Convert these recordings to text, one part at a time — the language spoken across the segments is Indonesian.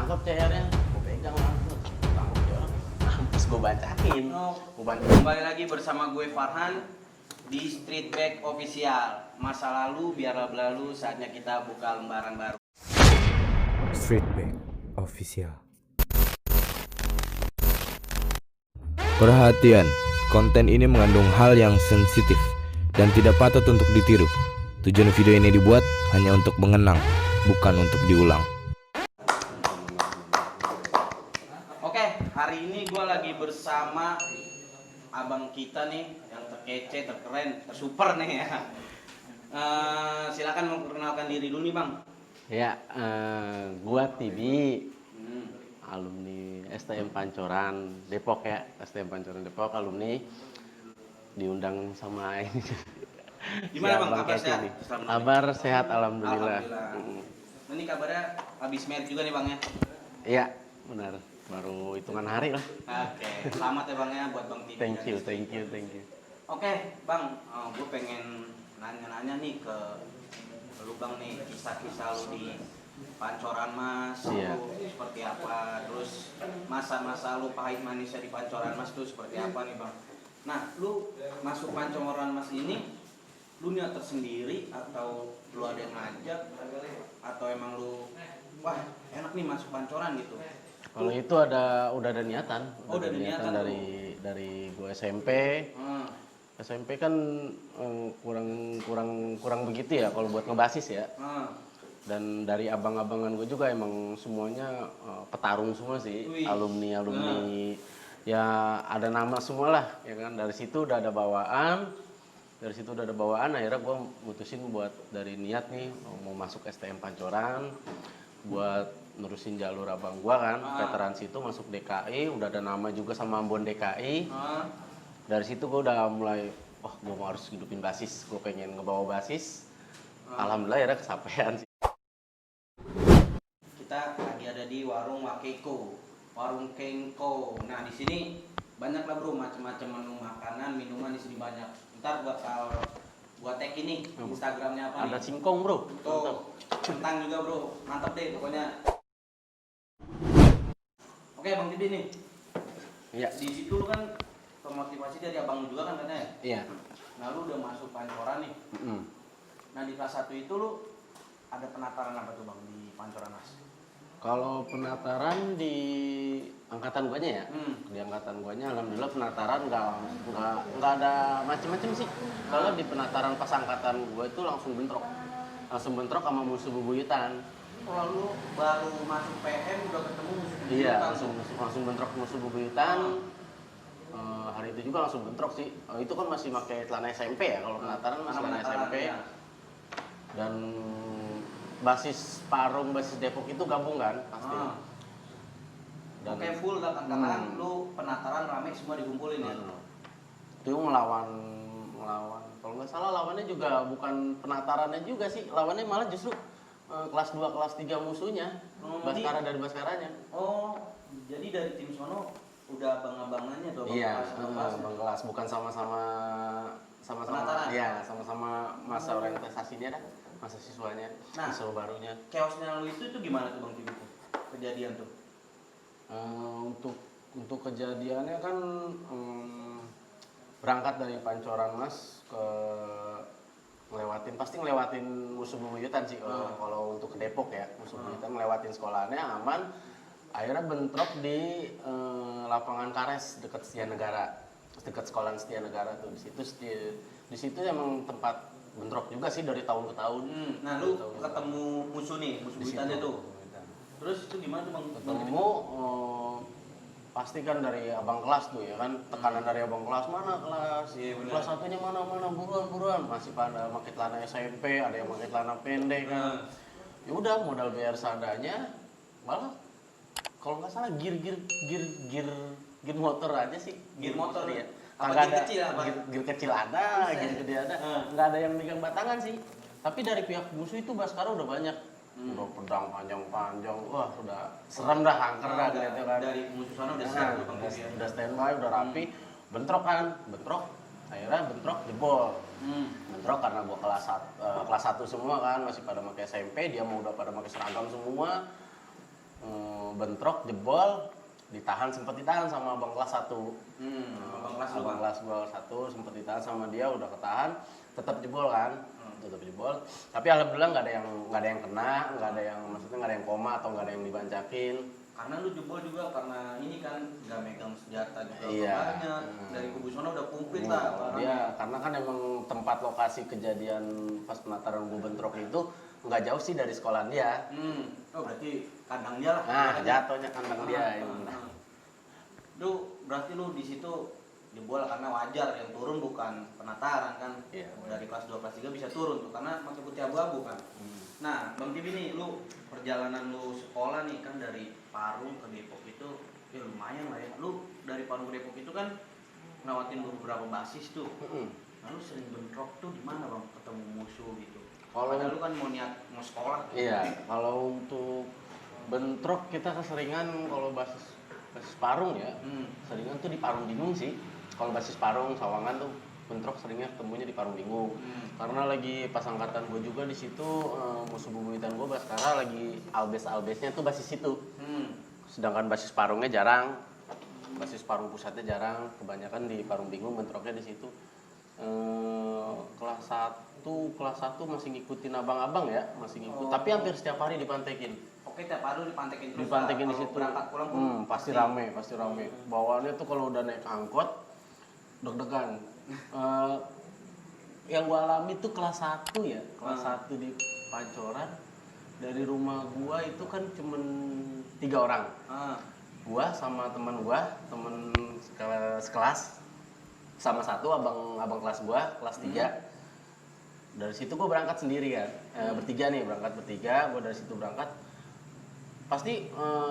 nangkep CR-nya, gue pegang langsung, tangkep dia orang, mampus gue bacain. Gue bacain. Kembali lagi bersama gue Farhan di Street Bag Official. Masa lalu biarlah berlalu, saatnya kita buka lembaran baru. Street Bag Official. Perhatian, konten ini mengandung hal yang sensitif dan tidak patut untuk ditiru. Tujuan video ini dibuat hanya untuk mengenang, bukan untuk diulang. Oke, hari ini gue lagi bersama abang kita nih yang terkece, terkeren, tersuper nih ya. Silakan memperkenalkan diri dulu nih bang. Ya, gua Tibi, alumni STM Pancoran Depok ya, STM Pancoran Depok, alumni diundang sama ini. Gimana Si bang, Abang kabar Keci sehat? nih. Selamat Kabar sehat, alhamdulillah. Nah, ini kabarnya habis med juga nih bang ya. Iya, benar. Baru hitungan hari lah. Oke, selamat ya bang ya buat bang Tibi. Thank you. Oke bang, gue pengen nanya-nanya nih ke lu bang nih, kisah-kisah lu di Pancoran Mas, Iya. lu seperti apa, terus masa-masa lu pahit manisnya di Pancoran Mas tuh seperti apa nih bang. Nah, lu masuk Pancoran Mas ini, lu niat tersendiri atau lu ada yang ngajak, atau emang lu, wah enak nih masuk Pancoran gitu. Kalau itu udah ada niatan. Oh, udah ada niatan dari gua SMP. Hmm. SMP kan kurang begitu ya kalau buat ngebasis ya. Dan dari abang-abangan gue juga emang semuanya petarung semua sih. Wih. Alumni ya ada nama semua lah ya kan. Dari situ udah ada bawaan. Akhirnya gue mutusin buat dari niat nih mau masuk STM Pancoran buat nerusin jalur abang gue kan. Veteran situ masuk DKI, udah ada nama juga sama Ambon DKI. Dari situ gue udah mulai, gue mau harus hidupin basis, gue pengen ngebawa basis. Alhamdulillah akhirnya kesampaian sih. Kita lagi ada di warung Wakeko, warung Kengko. Nah di sini banyak lah bro, macam-macam menu makanan, minuman di sini banyak. Ntar buat tag ini Instagramnya apa nih? Ada singkong bro. Tuh, kentang juga bro, mantap deh pokoknya. Oke bang Tibi nih, Iya. di situ lu kan termotivasi dari abang lu juga kan katanya. Iya. Nah lu udah masuk Pancoran nih. Nah di kelas 1 itu lu ada penataran apa tuh bang di Pancoran Mas? Kalau penataran di angkatan guanya ya, di angkatan guanya alhamdulillah penataran nggak ada macem-macem sih. Kalau di penataran pas angkatan gua itu langsung bentrok sama musuh bebuyutan. Oh lu baru masuk PM udah ketemu musuh bebuyutan? Iya, langsung bentrok musuh bebuyutan. Hari itu juga langsung bentrok sih. Itu kan masih pakai celana SMP ya, kalau penataran masih celana SMP. Ya. Dan basis Parung, basis Depok itu gabung kan pasti. Dan oke full katakan lu penataran rame semua dikumpulin ya. Itu melawan kalau nggak salah lawannya juga bukan penatarannya juga sih, lawannya malah justru kelas 2 kelas 3 musuhnya. Baskara dari Baskaranya. Oh, jadi dari tim sono udah abang-abangannya tuh Iya, kelas. abang kelas bukan sama-sama Penataran? ya, sama-sama masa orientasinya dah, masa siswanya, Nah, siswa barunya. chaosnya lu itu gimana tuh Bang Tibi tuh? Kejadian tuh. Untuk kejadiannya kan berangkat dari Pancoran Mas ke pasti ngelewatin musuh bebuyutan sih kalau untuk ke Depok ya, musuh bebuyutan ngelewatin sekolahannya aman. Akhirnya bentrok di lapangan Kares dekat Setianegara, dekat sekolahan Setianegara tuh. Di situ emang tempat bentrok juga sih dari tahun ke tahun. Nah lu ketemu musuh bebuyutannya tuh. Terus itu gimana tuh Bang? Ketemu pasti kan dari abang kelas tuh ya kan, tekanan dari abang kelas, mana kelas, kelas satunya mana buruan, masih pada pakai celana SMP, ada yang pakai celana pendek kan. Ya udah modal bayar seadanya, malah kalau nggak salah gear motor aja sih, Gear motor ya. Apa Kagak gear ada, kecil apa? gear kecil ada, gear gede ada, nggak ada yang megang batangan sih. Tapi dari pihak musuh itu Baskara udah banyak. Udah pedang panjang-panjang, wah udah serem dah, angker dah gitu kan. Dari musuh sana udah siap tuh Bang Tibi ya. Udah standby, udah rapi, bentrok, akhirnya bentrok jebol. Bentrok karena gua kelas 1 semua kan, masih pada pakai SMP, dia mau udah pada pakai seragam semua. bentrok, jebol, sempat ditahan sama abang kelas 1. Abang kelas lu, Abang Bang. kelas gua 1 sempat ditahan sama dia, udah ketahan, tetap jebol kan. Tetap jebol. Tapi alhamdulillah nggak ada yang kena, nggak ada yang maksudnya nggak ada yang koma atau nggak ada yang dibancakin. Karena lu jebol juga karena ini kan nggak megang senjata juga Iya. banyak. Dari kubu sana udah komplit lah. Dia karena kan emang tempat lokasi kejadian pas penataran gua bentrok itu nggak jauh sih dari sekolahan dia. Oh berarti kandang dia lah. Nah, jatuhnya kandang dia. Lu berarti lu di situ jebol karena wajar, yang turun bukan penataran kan. Iya, Dari kelas 2 kelas 3 bisa turun tuh karena pakai putih abu-abu kan. Nah, Bang Tibi nih, lu perjalanan lu sekolah nih kan dari Parung ke Depok itu ya lumayan lah ya. Lu dari Parung ke Depok itu kan ngelawatin beberapa basis tuh. Nah, lu sering bentrok tuh di mana, Bang? Ketemu musuh gitu. Padahal lu kan mau niat mau sekolah. Iya, kalau untuk bentrok kita keseringan kalau basis Parung ya. Seringan tuh di Parung Bingung sih. Kalau basis Parung Sawangan tuh bentrok seringnya ketemunya di Parung Bingung. Karena lagi pas angkatan gue juga di situ musuh bebuyutan gue Baskara lagi albesnya tuh basis situ. Sedangkan basis Parungnya jarang. Basis Parung pusatnya jarang, kebanyakan di Parung Bingung bentroknya di situ. Kelas 1 masih ngikutin abang-abang ya, masih ngikut. Tapi hampir setiap hari dipantekin. Oke, tiap hari lu dipantekin terus. Dipantekin di Kalau situ. Berangkat pulang pun pasti rame. Bawaannya tuh kalau udah naik angkot deg-degan. Yang gua alami tuh kelas 1 ya, kelas 1 di Pancoran. Dari rumah gua itu kan cuman 3 orang. Gua sama teman gua, temen sekelas sama satu abang kelas gua, kelas 3. Dari situ gua berangkat sendiri kan. Bertiga, gua dari situ berangkat. Pasti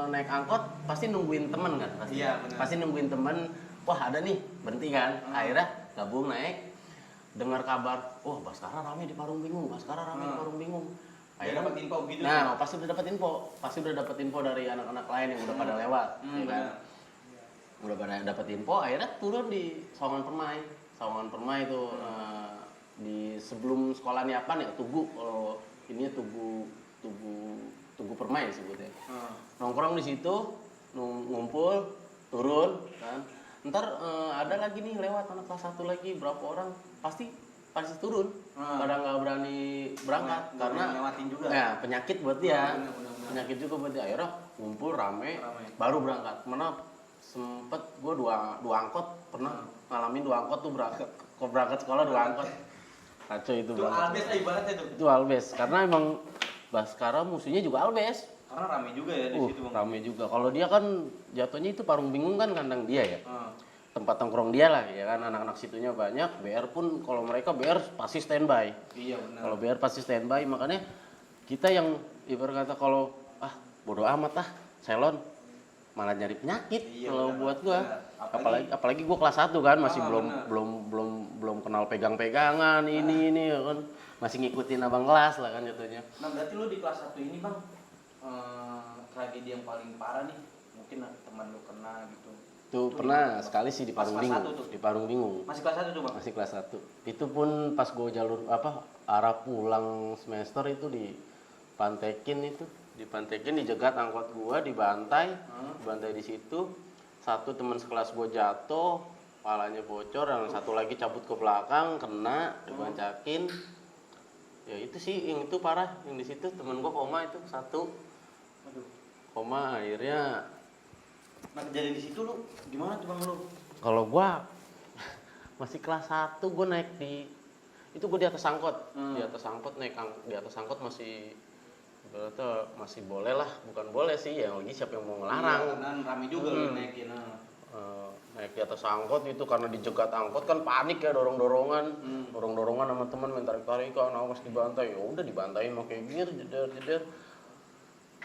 naik angkot pasti nungguin temen kan pasti. Iya, benar. Pasti nungguin temen, wah ada nih, berhenti kan. Akhirnya gabung naik, dengar kabar, wah Baskara rame di Parung Bingung. Akhirnya dapat info gitu. Nah, pasti udah dapat info dari anak-anak lain yang udah pada lewat, ya kan. Udah pada dapat info, akhirnya turun di Sawangan Permai itu di sebelum sekolahnya apa nih, Tugu, kalau ini Tugu Permai sebutnya. Nongkrong di situ, ngumpul, turun kan. Ntar ada lagi nih lewat anak kelas 1 lagi, berapa orang pasti turun. Pada nggak berani berangkat karena ngelewatin juga. Ya, penyakit buat dia. Bener. Penyakit juga buat dia. Akhirnya ngumpul rame. Baru berangkat. Mana sempet gue dua angkot pernah ngalamin 2 angkot tuh berangkat sekolah 2 angkot. Kacau itu Itu albes lah ibaratnya tuh. Itu albes karena emang Baskara musuhnya juga albes. Karena rame juga ya di situ, Bang. Rame juga. Kalau dia kan jatuhnya itu Parung Bingung kan kandang dia ya. Tempat nongkrong dia lah ya kan, anak-anak situnya banyak. BR pun kalau mereka BR pasti standby. Iya benar. Kalau BR pasti standby, makanya kita yang ibarat kata kalau bodo amat selon malah nyari penyakit. Iya, Kalau benar, buat gua benar. apalagi gua kelas 1 kan masih benar. belum kenal pegang-pegangan ini ya kan, masih ngikutin abang kelas lah kan jatuhnya. Nah, berarti lu di kelas 1 ini, Bang, tragedi yang paling parah nih, mungkin teman lu kena gitu. Tuh pernah sekali sih di Pas Parung kelas Bingung. 1 tuh? Di Parung Bingung. Masih kelas 1 tuh, Bang? Masih kelas 1. Itu pun pas gue jalur arah pulang semester itu dipantekin dijegat angkot gua, dibantai di situ. Satu teman sekelas gua jatuh, kepalanya bocor, dan satu lagi cabut ke belakang, kena, dibancakin. Ya itu sih, yang itu parah, yang di situ temen gua koma itu satu. Aduh. Koma akhirnya. Nah, kejadian di situ lu gimana tuh, Bang, lu? Kalau gua masih kelas 1, gua naik itu gua di atas angkot. Di atas angkot masih berarti masih boleh lah, bukan boleh sih ya, lagi siapa yang mau ngelarang. Iya, kan rame juga lu naikin. Naik di atas angkot itu karena dijegat angkot kan panik ya, dorong-dorongan sama teman, main tarik-tarikan, awas dibantai. Ya udah dibantain pakai gear, jeder.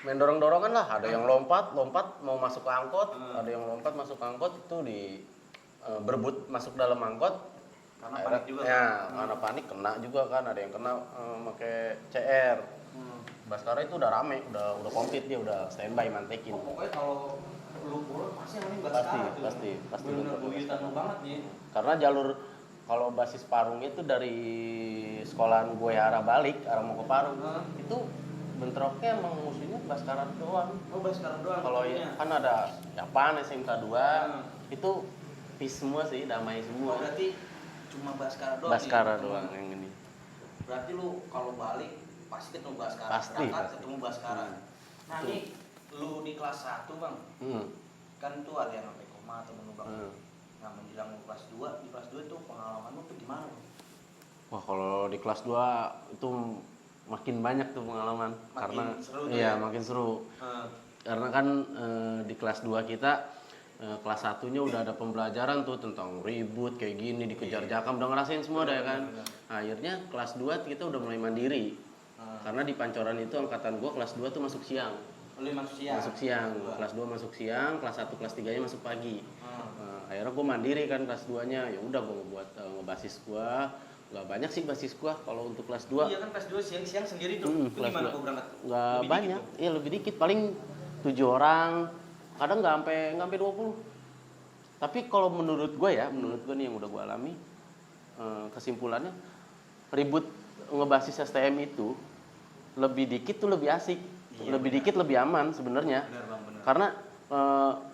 Main dorong-dorongan lah, ada yang lompat mau masuk ke angkot, ada yang lompat masuk ke angkot itu berebut masuk dalam angkot. Karena panik juga. Ya, karena panik kena juga kan, ada yang kena pakai CR. Baskara itu udah rame, udah komplit, dia udah standby mantekin. Pokoknya kalau lu pulang pasti yang Baskara tuh. Pasti bener buyutan lu banget nih. Karena jalur kalau basis Parung itu dari sekolahan gue arah mau ke Parung itu bentroknya emang musuhnya Baskara doang. Oh, sekarang doang. Kalau ketemunya. kan ada Japan SMK 2 Hmm. itu peace semua sih, damai Oh, semua. berarti cuma Baskara doang. Baskara nih, doang teman. yang ini. Berarti lu kalau balik pasti ketemu Baskara. Pasti, Berangkat pasti. ketemu Baskara. Hmm. Nah, Betul. ini lu di kelas 1, Bang. Hmm. Kan tuh ada yang sampai koma temen lu, Bang. Hmm. Nah, menjelang lu kelas 2, di kelas 2 itu pengalaman lu tuh gimana, Bang? Wah, kalau di kelas 2 itu makin banyak tuh pengalaman karena seru tuh iya ya? makin seru. Eh, Karena kan di kelas 2 kita kelas 1-nya udah ada pembelajaran tuh tentang ribut kayak gini, dikejar jakam, udah ngerasain semua dah ya kan. Benar. Nah, akhirnya kelas 2 kita udah mulai mandiri. Karena di Pancoran itu angkatan gua kelas 2 tuh masuk siang. lu masuk siang. Masuk siang. Dua. Kelas 2 masuk siang, kelas 1 kelas 3-nya masuk pagi. Hmm. Akhirnya gue mandiri kan kelas 2-nya. Ya udah gue ngebuat ngebasis gua. Gak banyak sih basis gua kalau untuk kelas 2. Iya kan kelas 2 siang-siang sendiri tuh. Itu Kelas gimana 2. gua berangkat? Nggak Lebih banyak. dikit Iya lebih dikit, paling 7 orang. Kadang nggak sampai 20. Tapi kalau menurut gue nih yang udah gue alami, kesimpulannya ribut ngebasis STM itu lebih dikit tuh lebih asik, Iya, lebih benar. dikit lebih aman sebenarnya. Benar, Bang, benar. Karena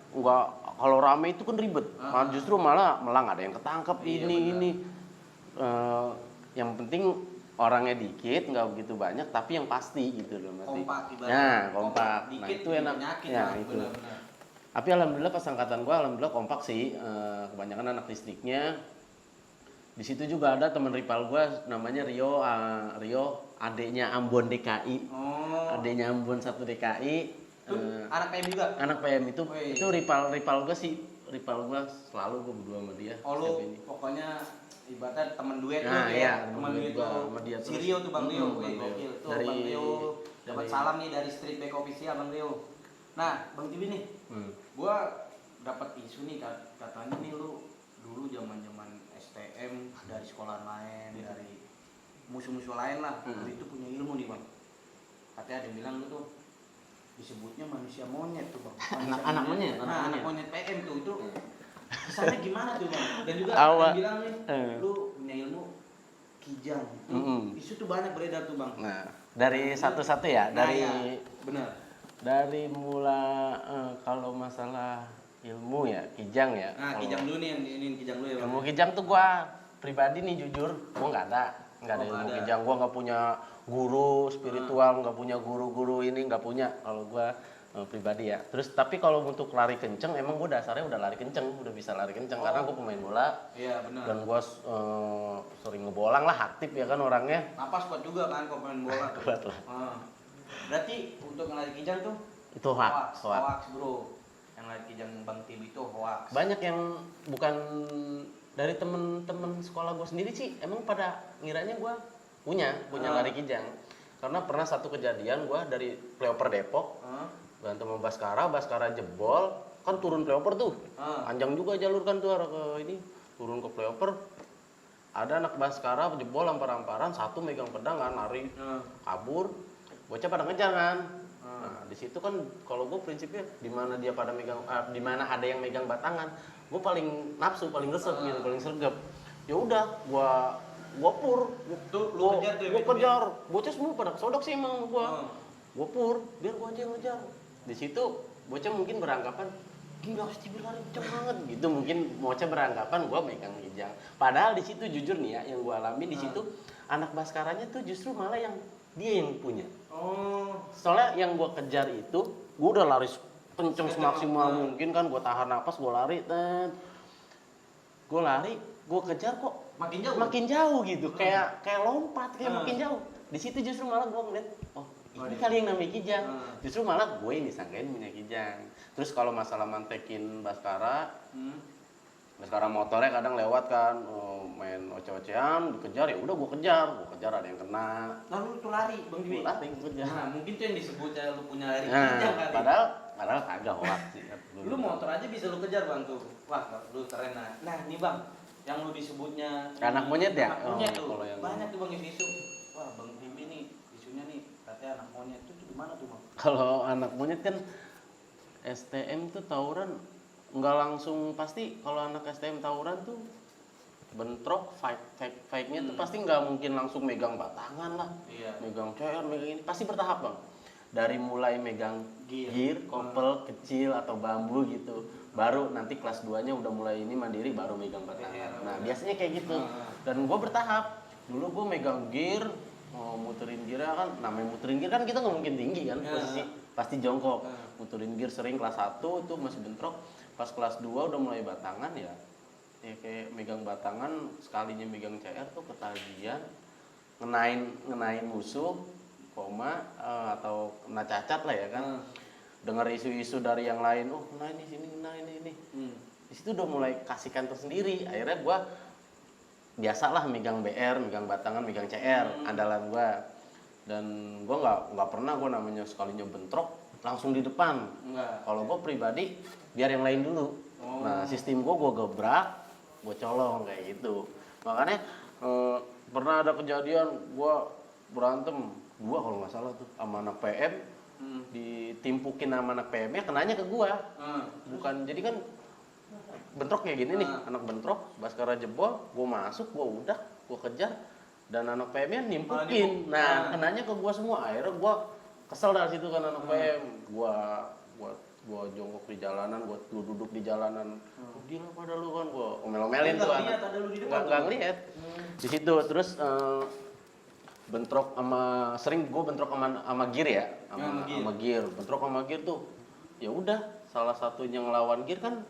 nggak kalau rame itu kan ribet, justru malah nggak ada yang ketangkep Iya, ini benar. ini. Yang penting orangnya dikit, nggak begitu banyak, tapi yang pasti gitu loh. Kompak ibaratnya. Nah, kompak. Nah, Dikit itu enak. penyakit, Ya, Bang. itu. Benar-benar. Tapi alhamdulillah pas angkatan gua alhamdulillah kompak sih. Kebanyakan anak listriknya. Di situ juga ada teman rival gua namanya Rio, Rio adeknya Ambon DKI. Oh. Adeknya Ambon 1 DKI. Itu anak PM juga. Anak PM itu Wih. itu rival gua sih. Rival gua selalu gua berdua sama dia. Oh, lu setiap ini. pokoknya ibaratnya teman duet Nah, lu iya, teman temen duet duet gua lu. sama dia Si terus. Rio tuh Bang Rio. Bang Wih, Rio. gokil tuh Dari- Bang Rio. Dapat dari- salam nih dari Street Back Official Bang Rio. Nah, Bang Tibi nih, gua dapat isu nih katanya nih lu dulu zaman-zaman STM dari sekolah lain, dari musuh-musuh lain lah, lu itu punya ilmu nih Bang. Katanya ada yang bilang lu tuh disebutnya manusia monyet tuh Bang. Manusia Anak monyet, anak Nah, anak monyet. monyet PM tuh itu kesannya gimana tuh Bang? Dan juga ada Awal- yang bilang nih, eh. lu punya ilmu kijang. Isu tuh banyak beredar tuh Bang. Nah, dari satu-satu ya, Nah, dari ya, benar. dari mula kalau masalah ilmu ya, kijang ya. Nah, Kalau kijang dulu nih yang ini kijang dulu ya Bang. ilmu kijang tuh gua pribadi nih jujur, gua nggak ada Oh, ilmu nggak ada. kijang. Gua nggak punya guru spiritual, nggak punya guru-guru ini, nggak punya. Kalau gua pribadi ya. Terus tapi kalau untuk lari kenceng, emang gua dasarnya udah lari kenceng, udah bisa lari kenceng karena gua pemain bola Iya, benar. dan gua sering ngebolang lah, aktif ya kan orangnya. Napas kuat juga kan kalau main bola. Kuat lah. Ah. Berarti untuk ngelari kijang tuh Itu hoax. hoax bro. Yang lari kijang Bang Tibi itu hoax. Banyak yang bukan dari temen-temen sekolah gue sendiri sih emang pada ngiranya gue punya lari kijang karena pernah satu kejadian gue dari Playoper Depok berantem sama Baskara jebol kan turun Playoper tuh panjang juga jalur kan tuh arah ke ini turun ke Playoper ada anak Baskara jebol lampar-lamparan satu megang pedang kan lari kabur bocah pada ngejar kan. Nah, di situ kan kalau gue prinsipnya di mana dia pada megang di mana ada yang megang batangan, gue paling nafsu, paling resep gitu, paling sergap. Ya udah, gua pur. Tuh lu kejar tuh ya, Gua kejar. Bocah semua pada kesodok sih emang gua. Gua pur, biar gua aja yang ngejar. Di situ bocah mungkin beranggapan gila pasti berlari kenceng banget gitu mungkin bocah beranggapan gua megang kijang. Padahal di situ jujur nih ya yang gua alami di situ anak Baskaranya tuh justru malah yang dia yang punya. Soalnya yang gue kejar itu, gue udah lari kenceng semaksimal mungkin kan, gue tahan napas, gue lari, gue kejar kok makin jauh gitu, kayak lompat, kayak makin jauh. Di situ justru malah gue ngeliat, oh ini kali yang namanya kijang. Justru malah gue yang disangkain punya kijang. Terus kalau masalah mantekin Baskara motornya kadang lewat kan, main oceh-ocehan, dikejar ya udah gue kejar ada yang kena. Lalu tuh lari Bang Tibi. Lari gue kejar. Nah, mungkin tuh yang disebut ya lu punya lari Nah, kijang kali. padahal kagak hoax sih. Lu motor aja bisa lu kejar Bang tuh. Wah, lu keren nah. Nah, nih Bang, yang lu disebutnya Anak monyet ya? Anak monyet tuh. Kalau yang- Banyak tuh Bang isu. Wah, Bang Tibi nih isunya nih katanya anak monyet itu gimana tuh Bang? Kalau anak monyet kan STM tuh tawuran nggak langsung pasti kalau anak STM tawuran tuh bentrok fight-nya tuh pasti nggak mungkin langsung megang batangan lah, Iya. megang CR, megang ini pasti bertahap Bang. dari mulai megang gear, kopel kecil atau bambu gitu. Baru nanti kelas 2-nya udah mulai ini mandiri baru megang batangan. Nah, biasanya kayak gitu. Dan gue bertahap. Dulu gue megang gear, muterin gearnya kan, namanya muterin gear kan kita nggak mungkin tinggi kan, posisi pasti jongkok. Muterin gear sering kelas 1 itu masih bentrok. Pas kelas 2 udah mulai batangan ya kayak megang batangan, sekalinya megang CR tuh ketagihan, ngenain musuh, koma atau kena cacat lah ya kan. Dengar isu-isu dari yang lain, oh kena ini sini, kena ini. Di situ udah mulai kasihkan tersendiri. Akhirnya gua biasalah megang BR, megang batangan, megang CR, andalan gua. Dan gua nggak pernah gua namanya sekalinya bentrok langsung di depan. Kalau gua pribadi biar yang lain dulu. Nah, sistem gua gebrak, gua colong kayak gitu. Makanya pernah ada kejadian gua berantem 2 kalau nggak salah tuh sama anak PM. Ditimpukin sama anak PM-nya kenanya ke gua. Bukan, jadi kan bentrok kayak gini nih, anak bentrok, Baskara jebol, gua masuk, gua kejar dan anak PM-nya nimpukin. Nah, kenanya ke gua semua. Akhirnya gua kesel dari situ kan anak PM. Gua jongkok di jalanan, gua duduk di jalanan. Gila pada lu kan, gua omel-omelin tuh anak. Enggak ngeliat. Di situ terus bentrok sering gue bentrok sama gear ya, sama gear. Bentrok sama gear tuh ya udah, salah satunya ngelawan gear kan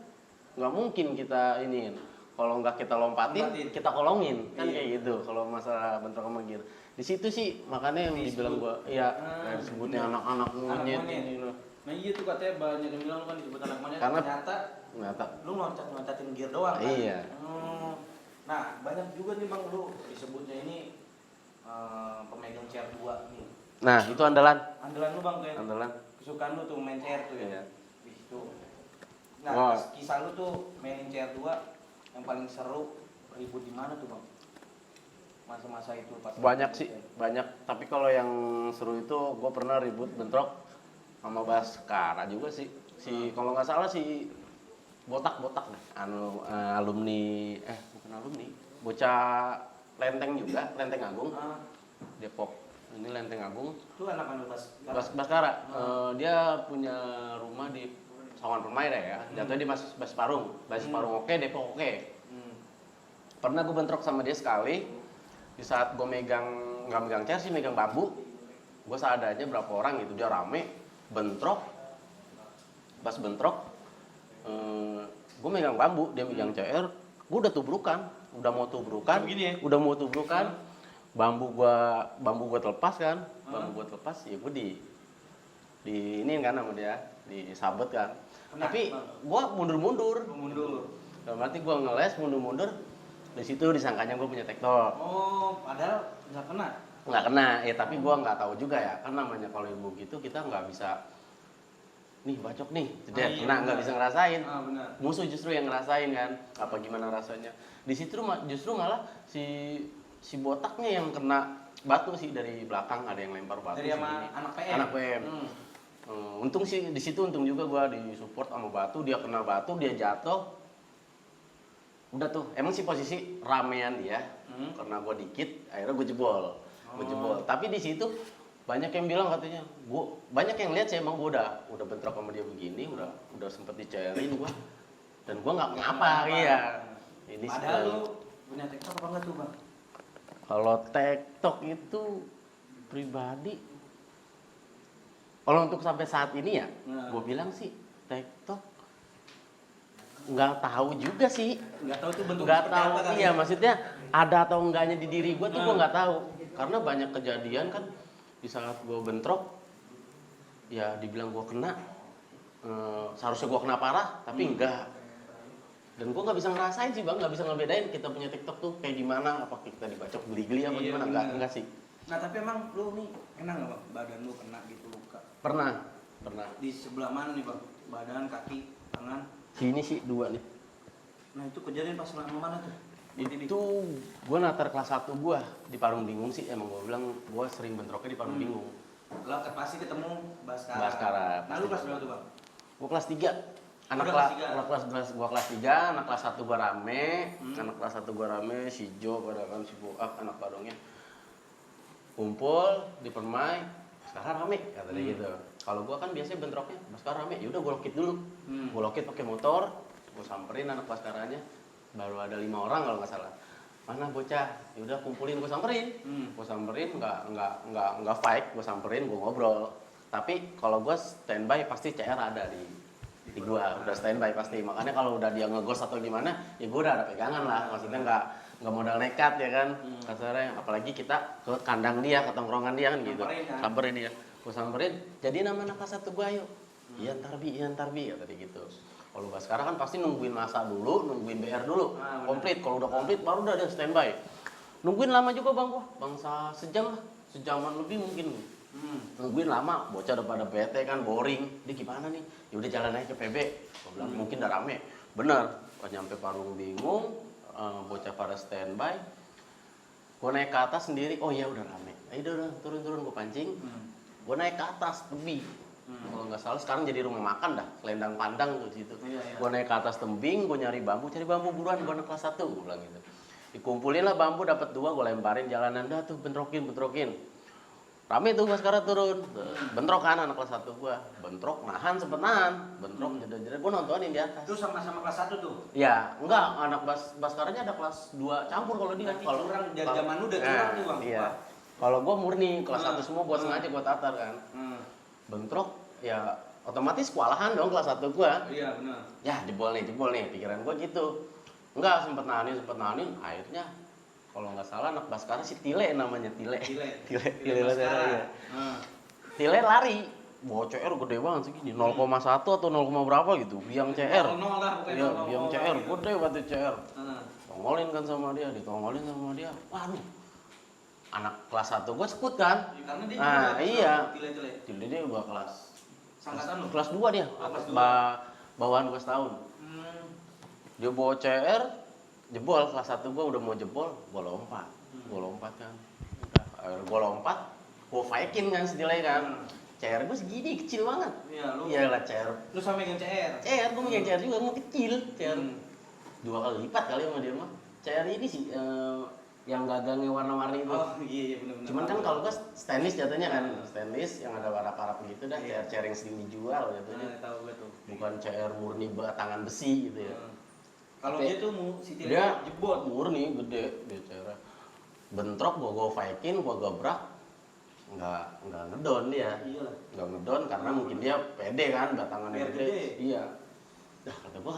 nggak mungkin kita ini, kalau nggak kita lompatin kita kolongin kan kayak gitu. Kalau masalah bentrok sama gear di situ sih, makanya yang dibilang gue ya kayak disebutnya anak-anak monyet ini. Nah iya tuh katanya banyak yang bilang kan disebut anak monyet, karena ternyata lu loncatin gear doang kan. Iya. Nah banyak juga nih bang, lu disebutnya ini pemegang CR 2 nih. Nah, itu andalan lu bang kayak. Andalan. Kesukaan lu tuh main CR tuh ya. Iya. Itu. Nah, kisah lu tuh main CR 2 yang paling seru ribut di mana tuh bang? Masa-masa itu pas. Banyak sih, banyak. Tapi kalau yang seru itu gue pernah ribut bentrok sama Baskara juga sih. Kalau nggak salah si botak nih, alumni bukan alumni, bocah Lenteng juga, Lenteng Agung, Depok. Ini Lenteng Agung. Itu anak Baskara. Dia punya rumah di Sawangan Permai ya. Jatuhnya di Basis Parung. Basis Parung oke, Depok oke. Pernah gue bentrok sama dia sekali. Di saat gue nggak megang CR sih, megang bambu. Gue seadanya berapa orang gitu, dia rame, bentrok. Pas bentrok, gue megang bambu, dia megang CR. Gue udah mau tubrukan, bambu gua terlepas kan, ya gue di ini kan sama dia, disabet kan. Tapi gua mundur. Dalam arti gua ngeles mundur, di situ disangkanya gua punya tektok. Oh, padahal nggak kena. Ya tapi gua nggak tahu juga ya, kan namanya kalau ilmu gitu kita nggak bisa nih bacok nih, kena nggak bisa ngerasain. Musuh justru yang ngerasain kan, apa gimana rasanya. Di situ justru malah si botaknya yang kena batu sih dari belakang, ada yang lempar batu. Dari anak PM. Untung sih di situ, untung juga gua disupport sama batu, dia kena batu, dia jatuh. Udah tuh, emang sih posisi ramean dia, karena gua dikit, akhirnya gua jebol. Tapi di situ banyak yang bilang katanya, banyak yang lihat sih emang gua udah bentrok sama dia begini, udah sempet dicairin gua, dan gua nggak kenapa, iya. Ini padahal lu punya TikTok apa enggak tuh bang? Kalau TikTok itu pribadi, kalau untuk sampai saat ini ya, gue bilang sih TikTok nggak tahu juga sih. Nggak tahu tuh bentuk nggak seperti tahu, apa kan? iya maksudnya ada atau enggaknya di diri gue tuh gue nggak tahu. Karena banyak kejadian kan di saat gue bentrok, ya dibilang gue kena, seharusnya gue kena parah, tapi enggak. Dan gue nggak bisa ngerasain sih bang, nggak bisa ngebedain kita punya TikTok tuh kayak gimana, apa kita dibacok geli-geli apa gimana, enggak sih. Nah tapi emang lu nih kena nggak bang, badan lu kena gitu luka? Pernah. Di sebelah mana nih bang? Badan, kaki, tangan? Sini sih 2 nih. Nah itu kejadian pas lama mana tuh? Itu gue natar kelas 1 gue di Parung Bingung sih, emang gue bilang gue sering bentroknya di Parung Bingung. Lo pasti ketemu Baskara. Nah lu kelas berapa tuh bang? Gue kelas 3. Gua kelas 3, anak kelas 1 gue rame, anak kelas 1 gue rame, si Jo pada kan, si Boak, anak badongnya kumpul di Permai. Baskara rame kata dia gitu. Kalau gua kan biasanya bentroknya Baskara rame, yaudah gua lokit dulu. Gua lokit pakai motor, gua samperin anak Baskaranya, baru ada 5 orang kalau nggak salah. Mana bocah? Yaudah kumpulin, gua samperin. Gua samperin nggak fight, gua samperin, gua ngobrol. Tapi kalau gua standby pasti CR ada di gua, udah standby pasti. Makanya kalau udah dia ngegos atau gimana, ya gua udah ada pegangan lah. Maksudnya nggak modal nekat ya kan, kasarnya. Apalagi kita ke kandang dia, ke tongkrongan dia kan gitu. Samperin dia, gua samperin. Jadi nama anak kelas 1 gua ayo. Iya ntar bi, kata dia gitu. Kalau Baskara kan pasti nungguin masa dulu, nungguin BR dulu, komplit. Kalau udah komplit baru udah dia standby. Nungguin lama juga bang gua, bangsa sejam lah, sejaman lebih mungkin. Nungguin lama, bocah udah pada bete kan, boring. Dia gimana nih? Ya udah jalan aja ke PB. Gua bilang mungkin udah rame. Bener, pas nyampe Parung bingung, bocah pada standby. Gua naik ke atas sendiri, oh iya udah rame. Ayo udah turun gua pancing. Gua naik ke atas tebing. Kalau nggak salah sekarang jadi rumah makan dah, selendang pandang tuh di situ. Gua naik ke atas tebing, gua cari bambu buruan, gua anak kelas 1, gua bilang gitu. Dikumpulin lah bambu, dapat 2, gua lemparin jalanan dah tuh, bentrokin. Rame tuh Baskara turun, bentrok kan anak kelas 1 gua, bentrok sempet nahan, bentrok jeda-jeda, gua nontonin di atas. Itu sama-sama kelas 1 tuh? Ya, enggak, anak Baskaranya ada kelas 2 campur kalau dia. Kalau curang, zaman lu udah curang nih bang. Iya. Kalau gua murni, kelas 1 semua buat sengaja gua tatar kan. Bentrok, ya otomatis kewalahan dong kelas 1 gua. Iya benar. Ya jebol nih, pikiran gua gitu. Enggak, sempet nahanin, akhirnya kalau nggak salah anak Baskara si Tile namanya, Tile Baskara ya. Tile lari, bawa CR gede banget segini, 0,1 atau 0, berapa gitu, biang CR. Iya, biang CR, gede banget CR. Ditongolin sama dia. Waduh, anak kelas 1 gua sekut kan. Karena dia iya. Tile dia udah kelas 2 dia, bawahan gua setahun. Dia bawa CR, jebol kelas 1 gua udah mau jebol, gua lompat kan. Gua lompat, gua faikin kan sedilai kan. CR gua segini, kecil banget. Iya lah CR. Lu sama megang CR? CR, gua megang CR juga, mau kecil CR. 2 kali lipat kali sama dia mah. CR ini sih yang gagangnya warna-warni itu. Oh iya benar-benar. Cuman kan kalau gua stainless jatuhnya kan, stainless yang ada parap-parap gitu dah, CR yang sering dijual jatuhnya. Tahu gua tuh. Bukan CR murni batangan besi gitu ya. Kalau dia tuh si Tile dia jebot murni gede dia cara bentrok, gua faikin, gua gebrak, nggak ngedon dia. Nggak ngedon karena mungkin dia pede kan, batangannya gede. Iya. Dah kata gua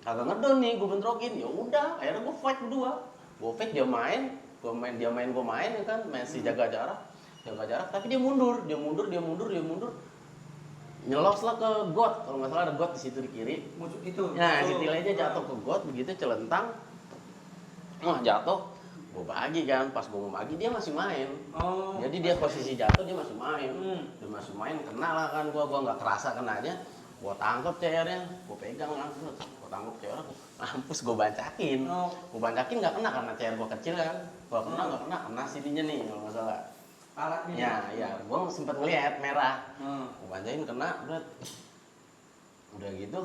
kagak ngedon nih, gua bentrokin. Ya udah, akhirnya gua fight berdua. Gua fight, dia main, gua main ya kan, masih jaga jarak, tapi dia mundur. Nyelos lah ke got, kalau nggak salah ada got di situ di kiri. Itu. Nah, si Tilenya jatuh ke got begitu celentang. Wah, jatuh. Gua bagi kan, pas gua mau bagi dia masih main. Jadi dia posisi jatuh dia masih main. Dia masih main, kena lah kan gua nggak kerasa kenanya. Gua tangkap CR-nya, gua pegang langsung. Gua tangkap CR, mampus gua bancakin. Gua bancakin nggak kena karena CR gua kecil kan. Gua kena sininya nih kalau nggak salah. Alatnya. Ya, gua sempat ngeliat merah. Gua bancain kena, udah gitu,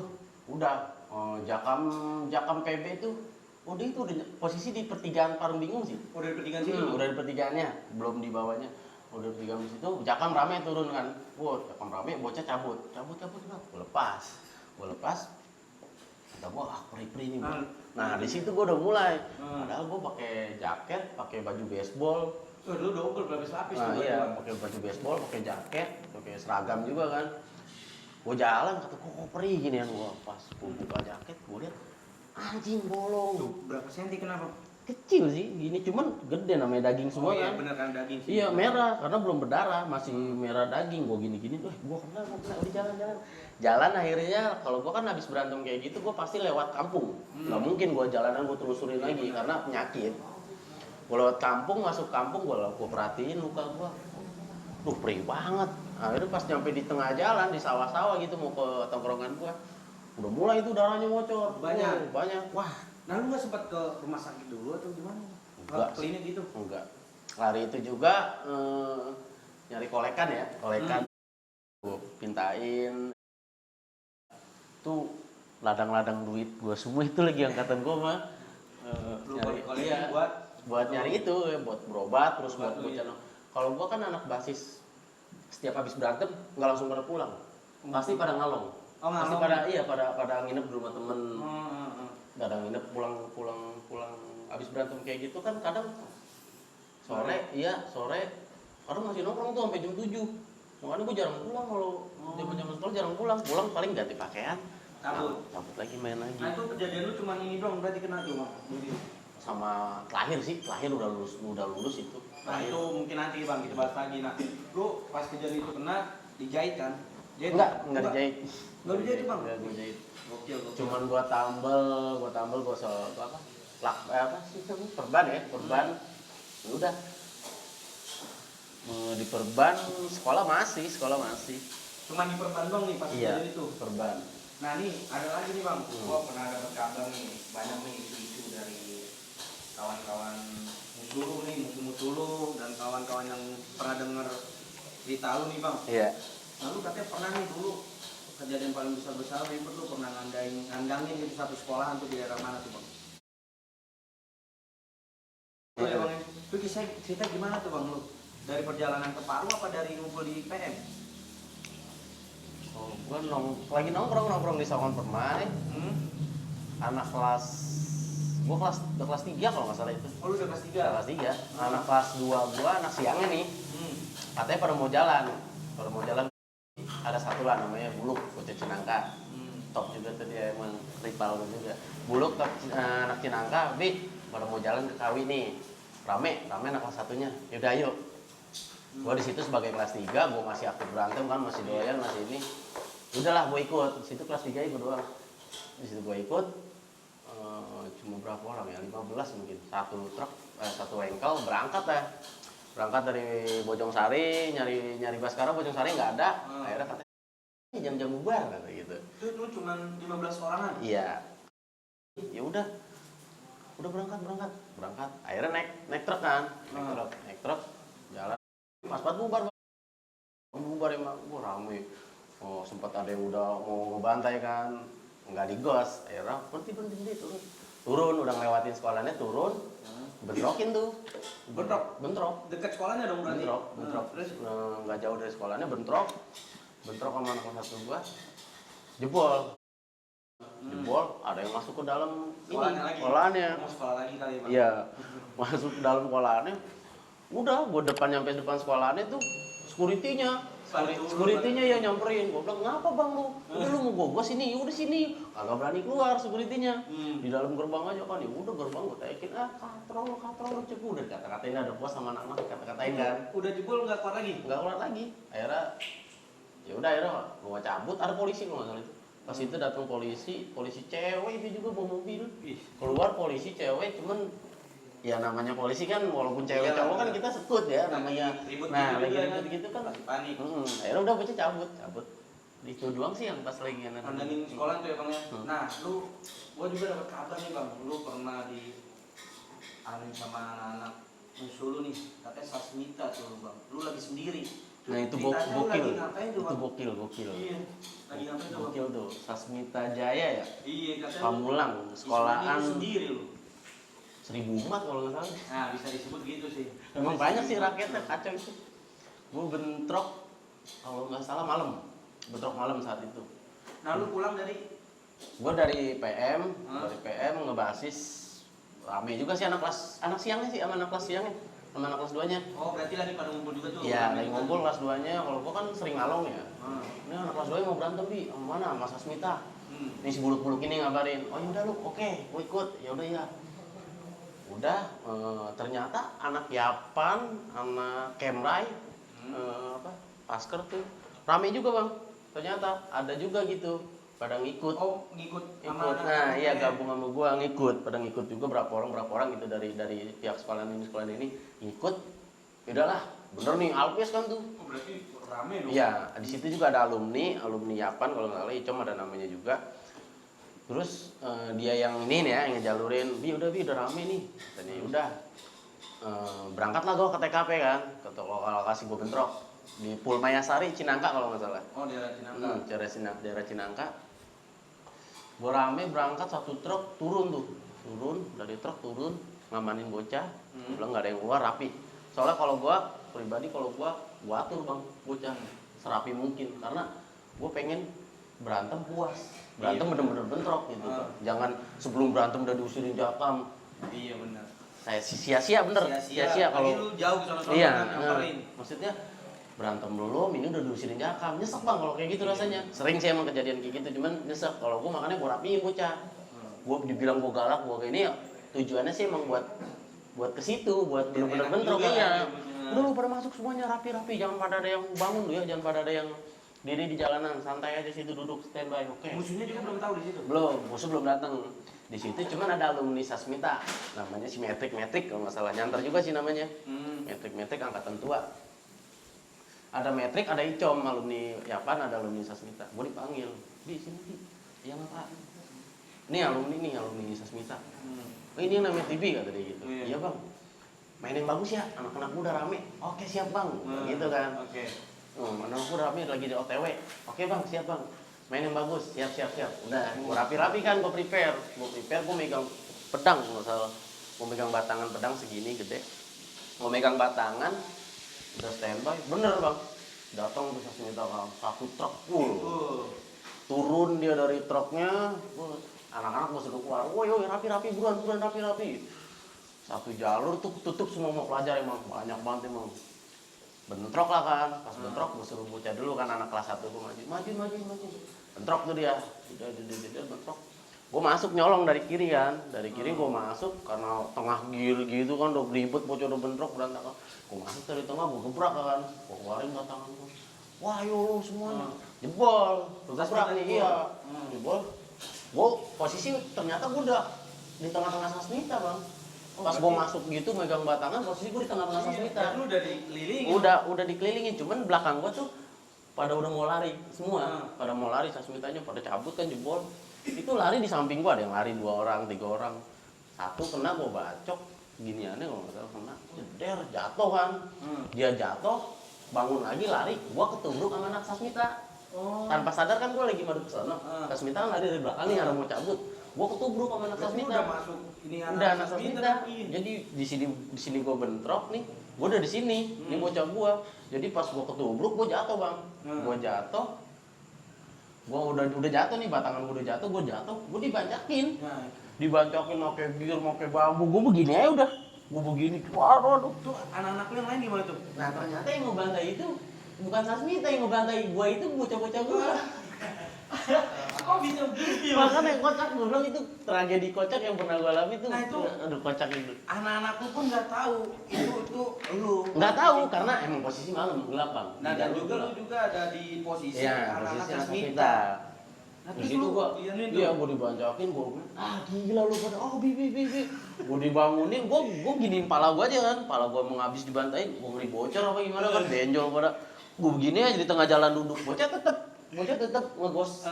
Jakam PB itu udah posisi di pertigaan Parung Bingung sih. Udah di pertigaan situ. Udah di pertigaannya, belum di bawahnya. Udah di pertigaan situ, Jakam rame turun kan. Jakam rame, bocah cabut, gua lepas. Kata gua, peri-peri nih. Nah, di situ gua udah mulai. Padahal gua pakai jaket, pakai baju baseball. Lu double berlapis-lapis tuh. Iya, pakai baju baseball, pakai jaket, pakai seragam juga kan. Gua jalan, kata kok perih gini kan gua. Pas gua buka jaket, gua lihat anjing bolong. Tuh, berapa senti kenapa? Kecil sih, gini cuman gede namanya daging semua iya, kan. bener kan daging sih. Iya, merah karena belum berdarah, masih merah daging. Gua gini-gini, gua kena, udah jalan. Jalan akhirnya kalau gua kan habis berantem kayak gitu, gua pasti lewat kampung. Nggak mungkin gua jalanan gua telusurin lagi karena penyakit. Gua lewat kampung, masuk kampung, gua perhatiin luka gua. Perih banget. Akhirnya pas nyampe di tengah jalan, di sawah-sawah gitu, mau ke tongkrongan gua, udah mulai itu darahnya bocor. Banyak. Wah. Nah lu nggak sempat ke rumah sakit dulu atau gimana? Enggak. Klinik gitu? Enggak. Lari itu juga nyari kolekan. Gua pintain. Tuh ladang-ladang duit gua semua itu lagi angkatan gua mah. Nyari buat nyari itu, buat berobat, terus buat bocah. Kalau gua kan anak basis setiap habis berantem nggak langsung pada pulang, pasti pada ngalong. Oh, Pasti ngalong. pada nginep di rumah temen. Oh. Kadang nginep pulang habis berantem kayak gitu kan kadang sore, kadang masih nongkrong tuh sampai jam 7. Makanya gue jarang pulang kalau zaman sekolah, jarang pulang paling ganti pakaian, Cabut. cabut lagi main lagi. Nah itu kejadian lu cuma ini doang berarti kena cuma. Sama terakhir udah lulus itu. Nah itu mungkin nanti bang kita bahas lagi. Nah lu pas kejadian itu kena dijahit kan? Enggak dijahit. Enggak dijahit bang? Enggak dijahit. Gokil. Cuman gua tambel gua apa? Apa sih itu? Perban. Ya udah. Di perban sekolah masih. Cuman di perban doang nih pas kejadian itu. Perban. Nah nih ada lagi nih bang. Gua pernah dapat kabar nih banyak nih isu-isu dari kawan-kawan musuh lu dan kawan-kawan yang pernah dengar cerita lu nih bang. Iya. Nah lu katanya pernah nih dulu kejadian paling besar ribet lu pernah ngandangin gitu satu sekolahan tuh di daerah mana tuh bang? Oh ya bang, itu cerita gimana tuh bang lu? Dari perjalanan ke Palu apa dari ngumpul di PM? Oh, gua lagi nongkrong di Sawangan Permai. Anak gua udah kelas 3 kalau nggak salah itu. Oh lu udah kelas 3? Kelas 3. Anak kelas 2 gua anak siangnya nih. Katanya pada mau jalan. Ada satu lah namanya Buluk, bocah Cinangka. Top juga tuh dia emang rival juga. Buluk anak Cinangka, pada mau jalan ke Kawi nih. Rame anak kelas 1-nya. Yaudah ayo. Gua di situ sebagai kelas 3, gua masih aktif berantem kan, masih doyan, masih ini. Udahlah gua ikut. Di situ kelas 3 ikut doang. Di situ gua ikut. Cuma berapa orang ya? 15 mungkin. Satu engkel berangkat ya. Berangkat dari Bojongsari, nyari Baskara, Bojongsari nggak ada. Akhirnya katanya jam-jam bubar kata gitu. Itu lu cuma 15 orangan? Iya. Ya udah berangkat. Akhirnya naik truk kan. Naik truk jalan. Pas bubar emang rame. Oh, sempat ada yang udah mau ngebantai kan. Enggak digos. Akhirnya berhenti turun udah ngelewatin sekolahnya, turun. Bentrokin tuh. Bentrok. Dekat sekolahnya dong berarti? Bentrok. Terus nggak jauh dari sekolahnya bentrok sama anak kelas 1 gua. Jebol, ada yang masuk ke dalam sekolahnya. Mau sekolah lagi kali bang? Iya, masuk ke dalam sekolahnya. Udah, gua nyampe depan sekolahnya tuh, security-nya yang nyamperin. Gua bilang, ngapa bang lu? Udah lu mau gua sini, udah sini. Kagak berani keluar security-nya. Di dalam gerbang aja kan, ya udah gerbang gua taikin, katrol cepu. Udah kata-katain ada bos sama anak-anak kata-katain kan. Udah jebol nggak keluar lagi? Nggak keluar lagi. Akhirnya gua cabut, ada polisi kalau nggak salah itu. Pas itu datang polisi cewek itu juga bawa mobil. Keluar polisi cewek, cuman ya namanya polisi kan walaupun cewek cowok kan kita sekut ya namanya. Lagi gitu kan panik. Akhirnya udah bocah cabut. Itu doang sih yang pas lagi nandangin sekolah tuh ya bang ya. Nah gua juga dapat kabar nih bang, lu pernah anu sama anak-anak musuh lu nih, katanya Sasmita tuh bang. Lu lagi sendiri. Nah itu bokil. Itu gokil. Iya. Lagi ngapain tuh? Gokil tuh, Sasmita Jaya ya. Iya katanya. Pamulang, sekolahan sendiri lu. 1000 umat kalau nggak salah. Nah bisa disebut gitu sih. Emang banyak sih rakyatnya kacau itu. Gue bentrok kalau nggak salah malam. Bentrok malam saat itu. Nah lu pulang dari? Gue dari PM ngebasis. Rame juga sih anak siangnya sih sama anak kelas siangnya. Sama anak kelas 2-nya. Oh berarti lagi pada ngumpul juga tuh? Iya lagi ngumpul kelas 2-nya. Kalau gue kan sering ngalong ya. Ini anak kelas 2 mau berantem di sama mana? Mas Asmita. Ini si buluk-buluk ini ngabarin. Oh yaudah lu, oke, gue ikut. Yaudah ya. Udah ternyata anak Yapan, anak Kemrai, Pasker tuh rame juga bang. Ternyata ada juga gitu. Pada ngikut. Oh ngikut. Nah iya gabung sama gua ngikut. Pada ngikut juga berapa orang gitu dari pihak sekolah ini ngikut. Yaudahlah, bener nih Alpes kan tuh. Oh berarti rame dong. Iya, di situ juga ada alumni Yapan kalau nggak salah, Icom ada namanya juga. Terus dia yang ini nih ya, yang ngejalurin, udah rame nih. Dan ya udah, berangkatlah gua ke TKP kan, ke lokasi gua bentrok di Pulmayasari, Cinangka kalau nggak salah. Oh daerah Cinangka. Daerah Cinangka. Gua rame berangkat satu truk turun dari truk ngamanin bocah. Bilang nggak ada yang keluar rapi. Soalnya kalau gua pribadi kalau gua atur bang bocah serapi mungkin, karena gua pengen berantem puas, berantem bener-bener bentrok gitu Bang. Jangan sebelum berantem udah diusirin jakam. Iya benar. Saya sia-sia bener, sia-sia kalau lu jauh ke sana iya, nyamperin. maksudnya berantem dulu, ini udah diusirin jakam, nyesek bang kalau kayak gitu rasanya. Sering sih emang kejadian kayak gitu, cuman nyesek. Kalau gua makanya gua rapiin bocah. Gua dibilang gua galak, gua kayak ini ya, tujuannya sih emang buat ke situ, buat bener-bener bentrok iya. Udah lu pada masuk semuanya rapi-rapi, jangan pada ada yang bangun lu ya, jangan pada ada yang diri di jalanan, santai aja situ duduk standby, oke. Musuhnya juga belum tahu di situ. Belum, musuh belum datang. Di situ cuman ada alumni Sasmita, namanya si Metrik kalau nggak salah, nyantar juga sih namanya. Metrik angkatan tua. Ada Metrik, ada Icom, alumni Yapan, ada alumni Sasmita. Gue dipanggil, di sini di, yang apa? Ini alumni Sasmita. Oh, ini yang namanya TV kata dia gitu. Iya bang, main yang bagus ya, anak-anak muda rame. Oke siap bang, gitu kan. Oke. Anak muda rame lagi di OTW. Oke bang, siap bang. Main yang bagus, siap. Udah, gue rapi-rapi kan, gue prepare, gue megang pedang, nggak salah. Gue megang batangan pedang segini gede. Gue megang batangan, udah standby, bener bang. Datang bisa minta satu truk full. Turun dia dari truknya, anak-anak gue suruh keluar. Woi, rapi-rapi, buruan rapi-rapi. Satu jalur tuh tutup semua mau pelajar emang, banyak banget emang. Bentrok lah kan, pas bentrok gue suruh bocah dulu kan, anak kelas 1 gue maju. Bentrok tuh dia, udah bentrok. Gue masuk nyolong dari kiri kan, dari kiri gue masuk karena tengah gir gitu kan, udah ribet bocah udah bentrok berantakan. Gue masuk dari tengah, gue gebrak kan, gue keluarin batangan gue. Wah yo semuanya, jebol, gebrak nih iya, jebol. Gue posisi ternyata gue udah di tengah-tengah Sasmita bang. Pas gue masuk gitu megang batangan, posisi gue di tengah-tengah Sasmita. Lu udah dikelilingin? Udah dikelilingin, cuman belakang gue tuh pada udah mau lari semua. Pada mau lari, Sasmitanya pada cabut kan jebol. Itu lari di samping gue, ada yang lari 2 orang, 3 orang. Satu kena gue bacok, giniannya kalau nggak salah kena, jeder, jatuh kan. Dia jatuh, bangun lagi lari, gue ketubruk sama anak Sasmita. Tanpa sadar kan gue lagi madu ke sana. Sasmita kan lari dari belakang nih, ada mau cabut. Gue ketubruk sama anak Sasmita. Udah masuk ini udah anak Sasmita. Jadi di sini gue bentrok nih. Gue udah di sini. Ini bocah gue. Jadi pas gue ketubruk gue jatuh bang. Gue jatuh. Gue udah jatuh nih, batangan gue udah jatuh. Gue dibancakin. Dibancakin pakai gear, pakai bambu. Gue begini aja udah. Gue begini. Waduh. Tuh anak-anak lu yang lain gimana tuh? Nah ternyata yang ngebantai itu bukan Sasmita, yang ngebantai gue itu bocah-bocah gue. Kok bisa begini? Makanya kocak, gue bilang itu tragedi kocak yang pernah gue alami tuh. Nah, itu aduh kocak itu. Anak-anak lu pun nggak tahu itu lu. Nggak tahu karena emang posisi malam gelap bang. Nah dan juga lu juga ada di posisi ya, anak-anak posisi anak Sasmita. kita. Nah, Di situ gua, iya gua dibancakin, gua gila lu pada, bi. Gua dibangunin, gua giniin pala gua aja kan, pala gua mau habis dibantain, gua ngeri bocor apa gimana kan, benjol pada. Gua begini aja di tengah jalan duduk, bocah tetep ngegos.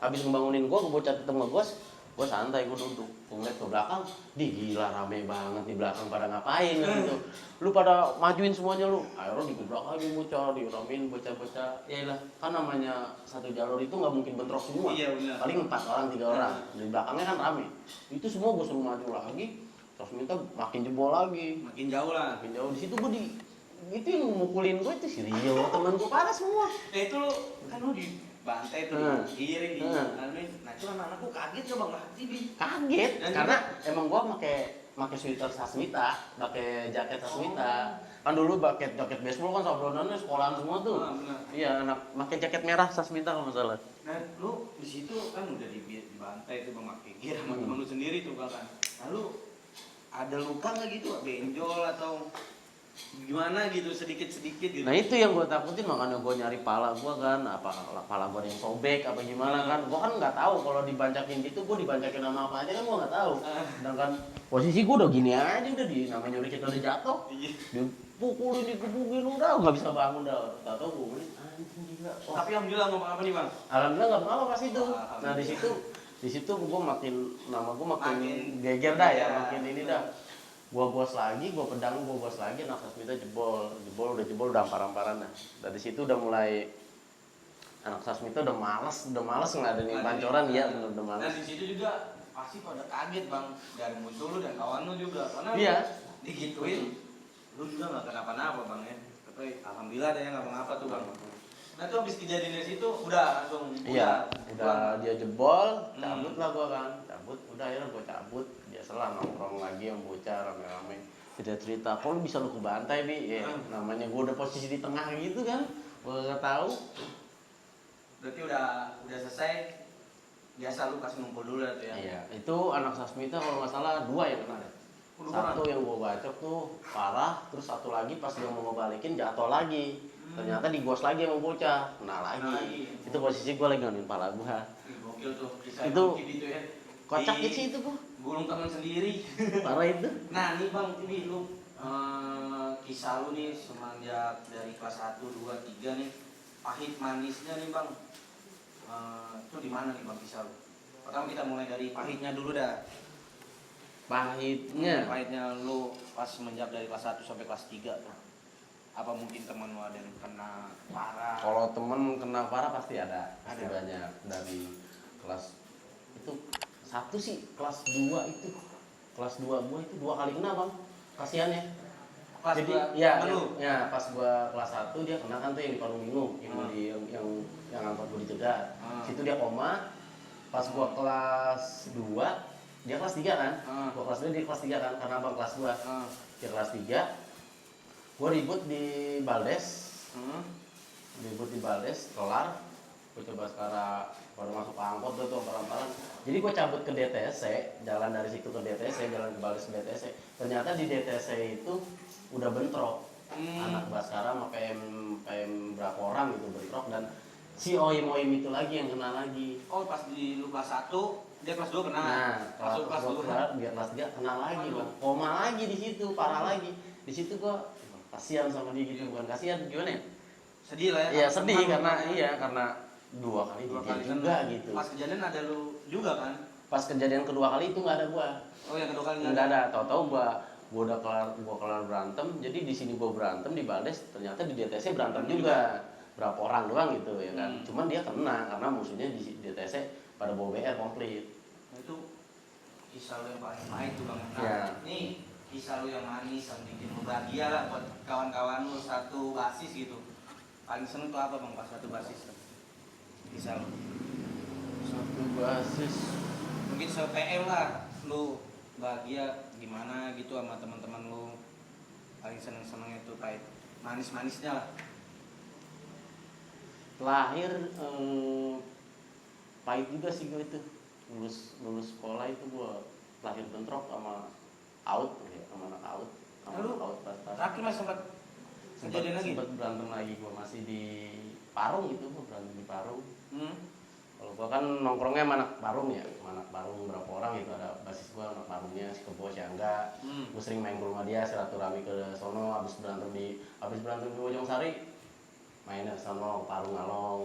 Habis ngebangunin gua bocah tetep ngegos. Gua santai, gua duduk. Gua ngeliat ke belakang, gila rame banget di belakang pada ngapain gitu. Lu pada majuin semuanya lu. Akhirnya digebrak aja bocah, diramein bocah-bocah. Yaelah, kan namanya satu jalur itu nggak mungkin bentrok semua. Iya benar. Paling 4 orang, 3 orang. Di belakangnya kan rame. Itu semua gua suruh maju lagi. Terus minta makin jebol lagi. Makin jauh lah. Makin jauh di situ gua itu yang mukulin gua itu si Rio, teman gua parah semua. Itu lu kan lu dibantai tuh, digiring, nah itu anak-anakku kaget ya bang, kaget karena emang gua pakai sweater Sasmita, pakai jaket Sasmita. Kan dulu pakai jaket baseball kan sablonannya sekolahan semua tuh. Iya, anak pakai jaket merah Sasmita kalau nggak salah. Nah, lu di situ kan udah dibantai tuh bang, pakai gear sama temen lu sendiri tuh kan. Lalu ada luka nggak gitu, benjol atau gimana gitu, sedikit-sedikit gitu. Nah itu yang gue takutin, makanya gue nyari pala gue kan, apa pala gue yang sobek apa gimana kan. Gue kan nggak tahu kalau dibancakin gitu, gue dibancakin sama apa aja kan gue nggak tahu. Sedangkan posisi gue udah gini aja, udah namanya udah kita udah jatuh, dipukulin, dikebukin, udah nggak bisa bangun dah. Tahu gue anjing gila. Tapi alhamdulillah nggak apa-apa nih bang. Alhamdulillah nggak apa-apa pas itu. Nah di situ gue makin geger dah ya, makin ini dah. Gua bos lagi, gua pedang, gua bos lagi, anak Sasmita jebol udah ampar-amparan. Nah, dari situ udah mulai anak Sasmita udah malas ngadain pancoran, ya bener udah malas. Nah di situ juga pasti pada kaget bang, dan musuh lu dan kawan lu juga, karena iya. digituin lu juga nggak kenapa-napa bang ya, tapi alhamdulillah ada yang nggak ngapa tuh bang. Nah tuh habis kejadian dari situ udah langsung Iya, udah dia jebol, Hmm. cabut lah gua kan, udah ya gua cabut, biasalah nongkrong lagi yang bocah rame-rame, cerita, kok lu bisa lu kebantai bi, ya namanya gua udah posisi di tengah gitu kan, gua nggak tahu. Berarti udah selesai, biasa lu kasih ngumpul dulu tuh ya. Iya, itu anak Sasmita kalau nggak salah 2 yang kena deh. Udah Satu yang gua bacok tuh parah, terus satu lagi pas dia mau ngebalikin jatuh lagi. Ternyata digos lagi sama bocah, kena lagi. Itu posisi gua lagi ngomongin pala gua. Ih, gokil tuh kisah Itu gitu ya. Kocak Di- gitu sih itu gua, Gulung teman sendiri. parah itu. Nah nih bang, ini lu kisah lu nih semenjak dari kelas 1, 2, 3 nih, pahit manisnya nih bang, itu di mana nih bang kisah lu? Pertama kita mulai dari pahitnya dulu dah. Pahitnya, Pahitnya lu pas semenjak dari kelas 1 sampai kelas 3 tuh. Apa mungkin teman lu ada yang kena parah? kalau temen kena parah pasti ada, pasti Ada. banyak. Dari kelas itu satu sih, kelas 2 itu, kelas 2 gua itu 2 kali kena bang, kasihan ya. Kelas Jadi dua, ya, temen lu? ya pas gua kelas 1 dia kena kan tuh yang di Parung Minggu, yang angkot gua dicegat. Situ dia koma. Pas gua kelas 2, dia kelas 3 kan? Gua kelas 2 dia kelas 3 kan, karena abang kelas 2. Dia kelas 3. Gua ribut di Baldes. Kelar. Gua coba sekarang baru masuk ke angkot tuh pelan-pelan. Jadi gua cabut ke DTC, jalan dari situ ke DTC, jalan ke Baldes ke DTC. Ternyata di DTC itu udah bentrok. Anak Baskara sama PM berapa orang gitu bentrok, dan si Oim itu lagi yang kena lagi. Oh pas di lu kelas 1, dia kelas 2 kena. Nah, Masuk kelas 2. dia kelas 3 kena lagi bang, koma lagi di situ, parah lagi. Di situ gua kasihan sama dia gitu, bukan kasihan gimana ya? Sedih lah ya. Iya sedih Teman karena 2 kali dua dia kali juga kena. gitu. Pas kejadian ada lu juga kan? Pas kejadian kedua kali itu nggak ada gua, Oh yang kedua kali nggak ada. Tahu-tahu gua udah kelar berantem. Jadi di sini gua berantem di Baldes, ternyata di DTC berantem juga. Berapa orang doang gitu ya kan. Cuman dia kena karena musuhnya di DTC pada bawa BR komplit. Nah, itu kisah lu yang paling pahit tuh bang. Nah, Iya. nih kisah lu yang manis, yang bikin lu bahagia lah buat kawan-kawan lu satu basis gitu. Paling seneng tuh apa bang pas satu basis tuh? Kisah lu. Satu basis. Mungkin se-PM lah, lu bahagia gimana gitu sama teman-teman lu. Paling seneng-senengnya tuh pahit, manis-manisnya lah. Lahir pahit juga sih gue itu, lulus sekolah itu gue lahir bentrok sama out ya, sama anak out, Lalu, pas terakhir masih sempat kejadian lagi? sempat berantem lagi. Gue masih di Parung itu, gue berantem di Parung. Kalau gue kan nongkrongnya sama anak Parung ya, sama anak Parung berapa orang itu, ada basis gue anak Parungnya si Kebo si Angga. Gue sering main ke rumah dia, silaturahmi ke sono. Habis berantem di Bojong Sari, mainnya ke sono Parung Along.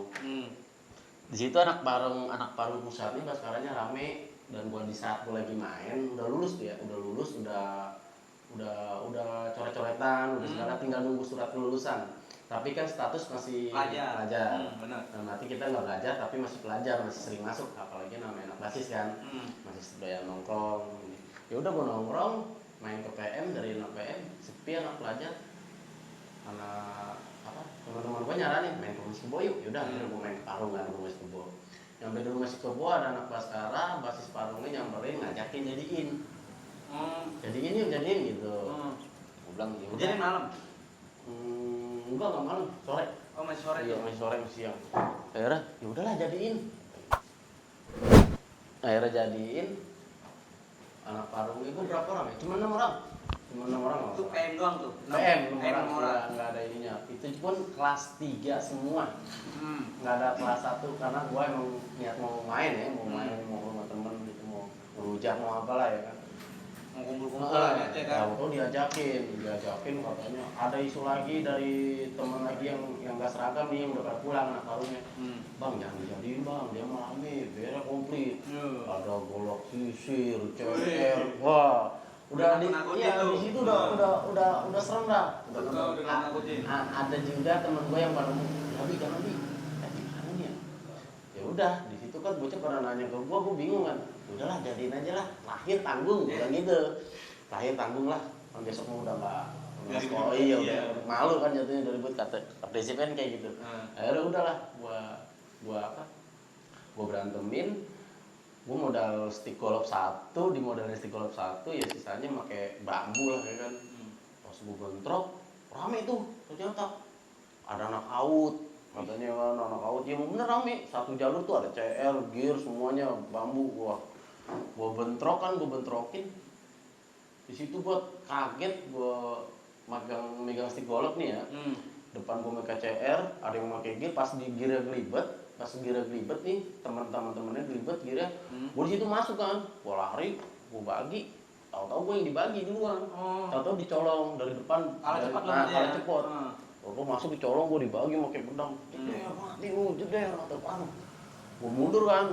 Di situ anak Parung pusatnya Baskaranya rame, dan gua di saat gua lagi main udah lulus tuh ya, udah coret-coretan, udah segala, tinggal nunggu surat kelulusan. Tapi kan status masih pelajar. Benar. Dan nanti kita nggak belajar tapi masih pelajar, masih sering masuk, apalagi namanya anak basis kan, masih doyan nongkrong. Ya udah gua nongkrong, main ke PM, dari anak PM sepi anak pelajar, anak teman-teman gue nyaranin main ke rumah si Kebo yuk. Yaudah akhirnya gue main ke Parung kan, ke rumah si Kebo. Nyampe di rumah si Kebo ada anak Baskara, basis Parungnya nyamperin, ngajakin jadiin yuk gitu. Gue bilang ya udah. Jadi malam? Enggak malam, sore. Oh masih sore Iya tuh? masih sore, masih siang. Akhirnya ya udahlah jadiin. Akhirnya jadiin. Anak Parung itu berapa orang ya? Cuma 6 orang. Itu PM doang tuh? PM PM orang. nggak ada ininya. Itu pun kelas 3 semua. Nggak ada kelas 1 karena gue emang niat mau main ya, mau ke rumah temen gitu, mau ngerujak, mau apalah ya kan. Mau kumpul-kumpul lah ya kan? Tahu diajakin katanya ada isu lagi dari teman lagi yang nggak seragam nih, yang udah pada pulang anak Parungnya. Bang jangan dijadiin bang, dia mah rame, biar komplit. Ada golok sisir, CR, wah. Udah di situ udah serem dah. Udah nakutin. Ada juga temen gue yang pada tapi jangan gimana nih ya? Ya udah di situ kan bocah pada nanya ke gue bingung kan. Udahlah jadiin aja lah, lahir tanggung, bilang gitu. Lahir tanggung lah, kan besok mau udah Biar ribut. Oh iya, Iya. malu kan jatuhnya udah ribut, kata prinsip kan kayak gitu. Akhirnya udahlah, gua apa? Gua berantemin, gua modal stick golf 1, di modal stick golf 1 ya sisanya pakai bambu lah ya kan. Pas gua bentrok, rame tuh ternyata. Ada anak out, katanya kan anak out, ya bener rame. Satu jalur tuh ada CR, gear semuanya bambu. Gua bentrok kan, gua bentrokin. Di situ gua kaget, gua megang stick golf nih ya. Depan gua pakai CR, ada yang pakai gear, pas di gearnya gelibet, nih teman-temannya gelibet gearnya. Gua di situ masuk kan, gua lari, gua bagi, tahu-tahu gua yang dibagi duluan. Tahu-tahu dicolong dari depan, kalah cepot. Gua masuk dicolong, gua dibagi pakai pedang. Jeder, mati lu, jeder atau apa? Gua mundur kan,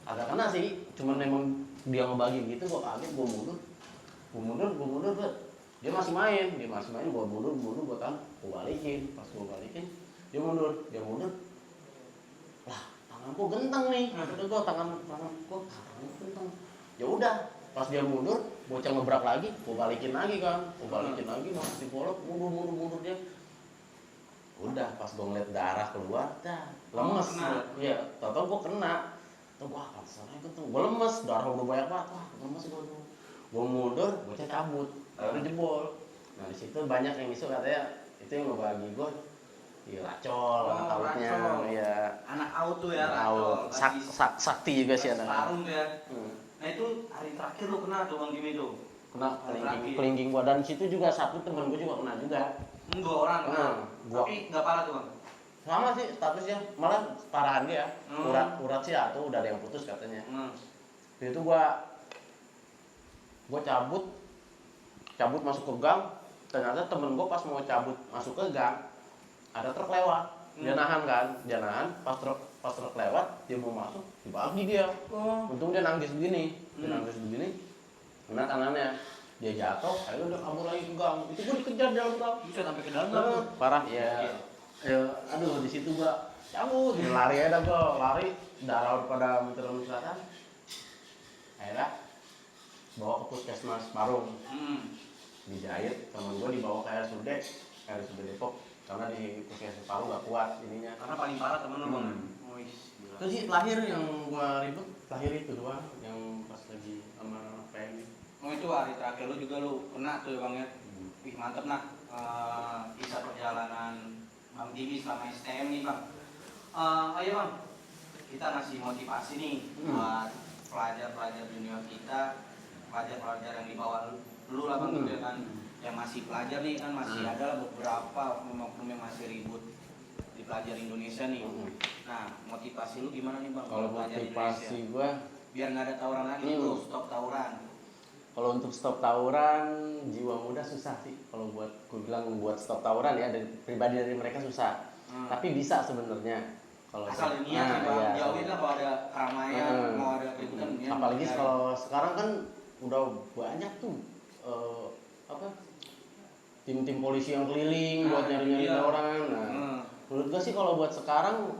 agak kena sih, cuman emang dia ngebagi gitu, gua kaget, gua mundur, dia masih main, gua mundur, gua tahan, gua balikin, pas gua balikin, dia mundur, lah tangan gua genteng nih, tangan gua genteng, ya udah, pas dia mundur, bocah ngebrak lagi, gua balikin lagi, masih digolok, mundur dia, udah, pas gua ngeliat darah keluar, lemes, ya, tau gua kena. Wah, pantesannya genteng. Gue lemes, darah udah banyak banget. Wah, lemes gue mundur, bocah cabut. Lalu jebol. Nah, di situ banyak yang isu katanya itu yang ngebagi gue. Iya, racol, anak outnya. Iya. Anak out tuh ya, Out. Sakti juga sih anak. Sarung tuh ya. Nah, itu hari terakhir lu kena tuh Bang Kimi tuh. Kena kelingking gua, dan situ juga satu teman gua juga kena juga. 2 orang kena. Tapi nggak parah tuh Bang. Sama sih statusnya, malah parahan dia. Urat sih atau udah ada yang putus katanya. Itu gua cabut masuk ke gang. Ternyata temen gua pas mau cabut masuk ke gang, ada truk lewat. Dia nahan, pas truk lewat, dia mau masuk, dibagi dia. Untung dia nangis begini, kena tangannya. Dia jatuh, akhirnya udah kabur lagi ke gang. Itu gua dikejar dalam gang. Bisa sampai ke dalam. Parah ya. Aduh, di situ gua cabut, lari aja darah pada muter-muteran. Akhirnya bawa ke puskesmas Parung, dijahit, temen gua dibawa ke RSUD Depok, karena di puskesmas Parung nggak kuat ininya. Karena paling parah temen lu Bang. Itu sih lahir yang gua ribet, lahir itu doang, yang pas lagi sama PM. Itu hari terakhir lu juga lu kena tuh ya Bang ya. Wih mantep nah, kisah perjalanan Bang Kimi selama STM nih Bang. Ayo Bang, kita ngasih motivasi nih buat pelajar-pelajar junior kita, pelajar-pelajar yang di bawah lu lah Bang, gitu kan, yang masih pelajar nih kan, masih ada lah beberapa oknum yang masih ribut di pelajar Indonesia nih. Nah, motivasi lu gimana nih Bang? Kalau motivasi gua, biar nggak ada tawuran lagi, lu stop tawuran. Kalau untuk stop tawuran, jiwa muda susah sih. Kalau buat gue bilang buat stop tawuran ya, dari pribadi dari mereka susah. Tapi bisa sebenarnya. Kalau asal niat sih Bang, jauhin lah kalau ada keramaian, mau ada keributan. Apalagi kalau sekarang kan udah banyak tuh tim-tim polisi yang keliling buat nyari-nyari orang. Nah, menurut gue sih kalau buat sekarang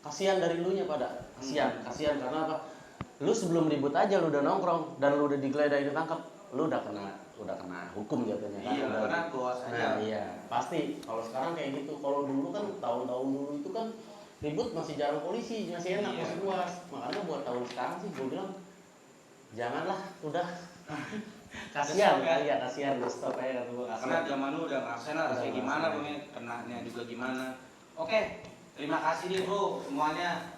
kasihan dari lu nya pada. Kasihan karena apa? Lu sebelum ribut aja lu udah nongkrong dan lu udah digeledah ditangkap, lu udah kena hukum jatuhnya kan. Iya, karena bos aja. Nah, iya, pasti. Kalau sekarang kayak gitu. Kalau dulu kan tahun-tahun dulu itu kan ribut masih jarang polisi, masih enak, masih luas. Makanya buat tahun sekarang sih gue bilang janganlah, udah. Kasihan lu stop aja kata gua. Karena zaman lu udah ngerasain lah rasanya gimana Bang, kenanya juga gimana. Oke, terima kasih nih Bro semuanya.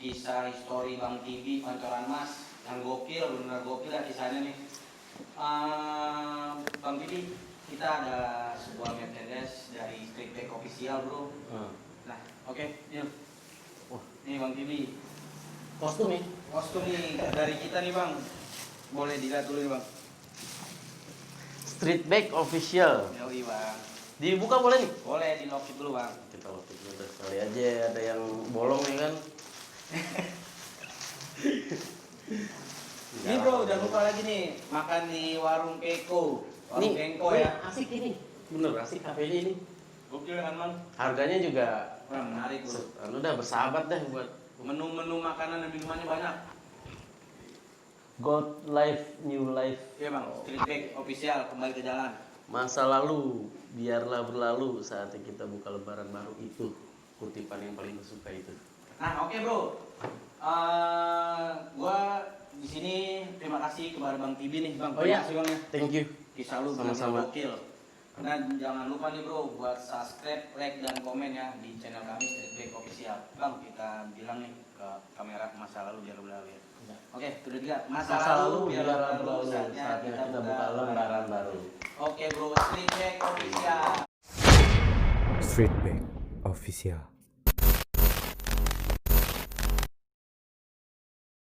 Kisah histori Bang TV Pancoran Mas yang gokil, benar gokil ya kisahnya nih. Bang TV, kita ada sebuah merchandise dari Street Bag Official Bro. Nah, oke, yuk. Nih Bang TV, Kostum nih dari kita nih Bang. Boleh dilihat dulu nih Bang. Street Bag Official. Yoi Bang. Dibuka boleh nih? Boleh di lock dulu Bang. Kita lock dulu sekali aja, ada yang bolong nih kan. Ini Bro, udah lupa lagi nih makan di warung Keko. Warung Keko ya. Asik ini. Bener asik kafenya ini. Gokil kan Bang? Harganya juga menarik Bro. Udah bersahabat deh buat menu-menu makanan dan minumannya banyak. God life, new life. Iya bang, Street Bag official kembali ke jalan. Masa lalu biarlah berlalu, saatnya kita buka lembaran baru. Itu kutipan yang paling gue suka itu. Nah oke bro, gua di sini terima kasih kepada Bang Tibi nih bang. Oh iya, Terima kasih bang ya. thank you. Kisah lu Sama-sama. benar-benar gokil. Dan jangan lupa nih bro buat subscribe, like dan komen ya di channel kami Street Bag Official. Bang kita bilang nih ke kamera masa lalu biar berlalu ya. Oke, itu dia masa lalu biar berlalu, saatnya kita buka lembaran baru. Oke bro, Street Bag Official. Street Bag Official.